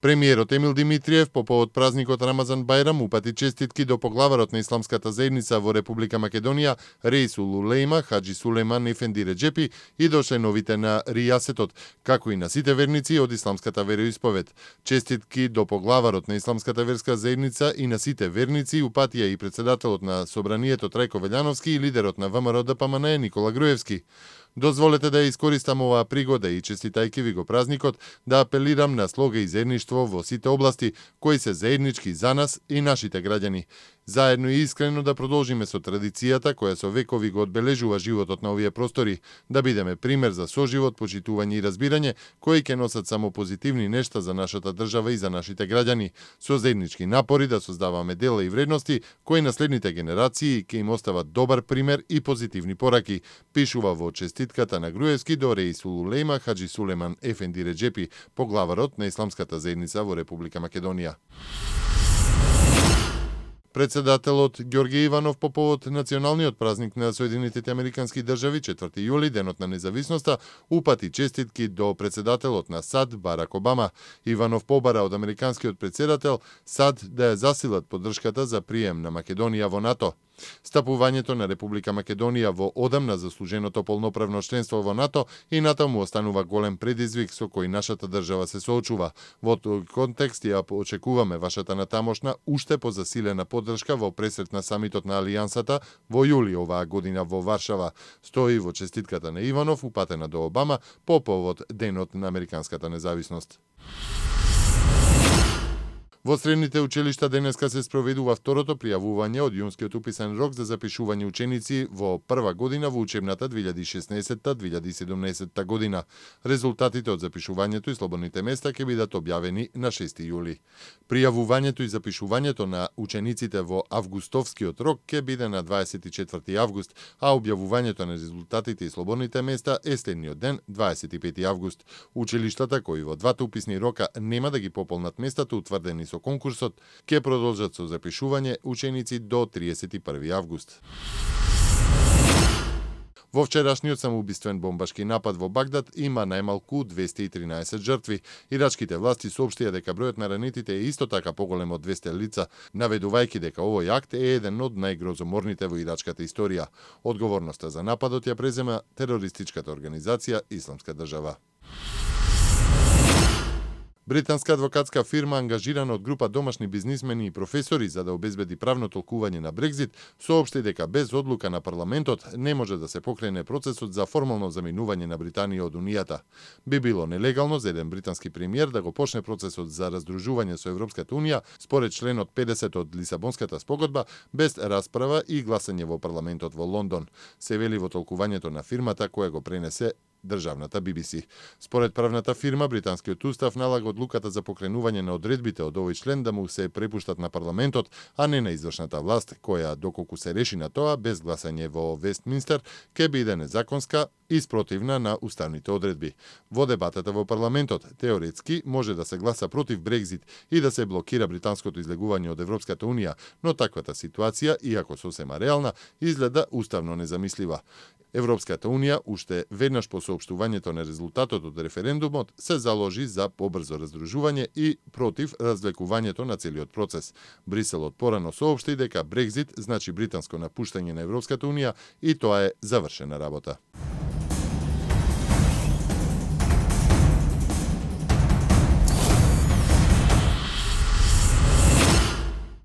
Премиерот Емил Димитриев по повод празникот Рамазан Бајрам упати честитки до поглаварот на Исламската заедница во Република Македонија Реисул Улейма Хаџи Сулейман Ефенди Реџепи и до членовите на Ријасетот, како и на сите верници од исламската вероисповед. Честитки до поглаварот на Исламската верска заедница и на сите верници упатија и председателот на Собранието Трајко Велјановски и лидерот на ВМРО ДПМН Никола Груевски. Дозволете да ја искористам оваа пригода и честитајки ви го празникот да апелирам на слога и заедништво во сите области кои се заеднички за нас и нашите граѓани. Заедно и искрено да продолжиме со традицијата која со векови го одбележува животот на овие простори, да бидеме пример за соживот, почитување и разбирање кои ќе носат само позитивни нешта за нашата држава и за нашите граѓани, со заеднички напори да создаваме дела и вредности кои наследните генерации ќе им остават добар пример и позитивни пораки, пишува во честитката на Груевски до Реисул Улейма Хаџи Сулейман Ефенди Реџепи, поглаварот на Исламската заедница во Република Македонија. Председателот Ѓорѓе Иванов по повод националниот празник на Соединетите Американски држави 4 јули, денот на независноста, упати честитки до председателот на САД Барак Обама. Иванов побара од американскиот председател САД да ја засилат поддршката за прием на Македонија во НАТО. Стапувањето на Република Македонија во одамна заслуженото полноправно членство во НАТО и натаму останува голем предизвик со кој нашата држава се соочува. Во тој контекст ја очекуваме вашата натамошна уште позасилена поддршка во пресрет на самитот на Алијансата во јули оваа година во Варшава, стои во честитката на Иванов упатена до Обама по повод денот на американската независност. Во средните училишта денеска се спроведува второто пријавување од јунскиот уписен рок за запишување ученици во прва година во учебната 2016-2017 година. Резултатите од запишувањето и слободните места ќе бидат објавени на 6 јули. Пријавувањето и запишувањето на учениците во августовскиот рок ќе биде на 24 август, а објавувањето на резултатите и слободните места е следниот ден, 25 август. Училиштата кои во двата уписни рока нема да ги пополнат местата утврдени со конкурсот, ќе продолжат со запишување ученици до 31 август. Во вчерашниот самоубиствен бомбашки напад во Багдад има најмалку 213 жртви. Ирачките власти соопштија дека бројот на ранетите е исто така поголем од 200 лица, наведувајќи дека овој акт е еден од најгрозоморните во ирачката историја. Одговорноста за нападот ја презема терористичката организација Исламска држава. Британска адвокатска фирма, ангажирана од група домашни бизнисмени и професори за да обезбеди правно толкување на Брекзит, соопшти дека без одлука на парламентот не може да се покрене процесот за формално заминување на Британија од Унијата. Би било нелегално за еден британски премиер да го почне процесот за раздружување со Европската Унија според членот 50 од Лисабонската спогодба без расправа и гласање во парламентот во Лондон, се вели во толкувањето на фирмата која го пренесе државната BBC. Според правната фирма, британскиот устав налага одлуката за покренување на одредбите од овој член да му се препуштат на парламентот, а не на извршната власт, која, доколку се реши на тоа, без гласање во Вестминстер, ќе биде незаконска и спротивна на уставните одредби. Во дебатата во парламентот, теоретски, може да се гласа против Брекзит и да се блокира британското излегување од Европската Унија, но таквата ситуација, иако сосема реална, изгледа уставно незамислива. Европската Унија, уште веднаш по соопштувањето на резултатот од референдумот, се заложи за побрзо раздружување и против развлекувањето на целиот процес. Бриселот порано соопшти дека Брекзит значи британско напуштање на Европската Унија и тоа е завршена работа.